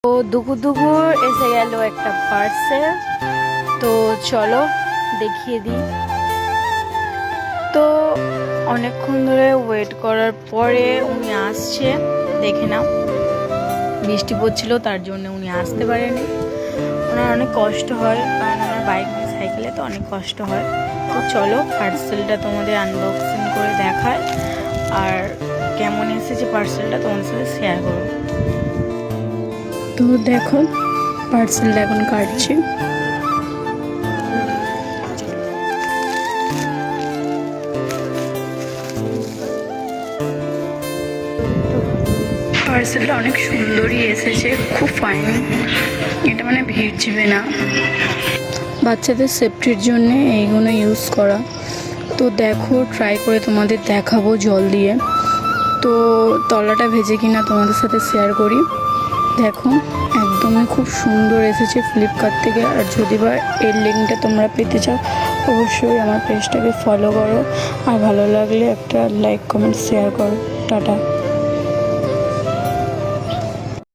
তো দুপুর দুপুর এসে গেল একটা পার্সেল। তো চলো দেখিয়ে দিই। তো অনেকক্ষণ ধরে ওয়েট করার পরে উনি আসছে। দেখে নাও, বৃষ্টি পড়ছিল তার জন্য উনি আসতে পারেনি। ওনার অনেক কষ্ট হয়, কারণ ওনার বাইক নিয়ে সাইকেলে তো অনেক কষ্ট হয়। তো চলো পার্সেলটা তোমাদের আনবক্সিং করে দেখায়, আর কেমন এসেছে পার্সেলটা তোমাদের সাথে শেয়ার করো। তো দেখো পার্সেলটা এখন কাটছি। পার্সেলটা অনেক সুন্দরই এসেছে, খুব ফাইন। এটা মানে ভিড়ছিবে না, বাচ্চাদের সেফটির জন্য এইগুলো ইউজ করা। তো দেখো ট্রাই করে তোমাদের দেখাবো জল দিয়ে। তো তলাটা ভেজে কিনা তোমাদের সাথে শেয়ার করি। দেখো একদমই খুব সুন্দর এসেছে ফ্লিপকার্ট থেকে। আর যদি বা এর লিঙ্কটা তোমরা পেতে চাও, অবশ্যই আমার পেজটাকে ফলো করো, আর ভালো লাগলে একটা লাইক কমেন্ট শেয়ার করো। টাটা।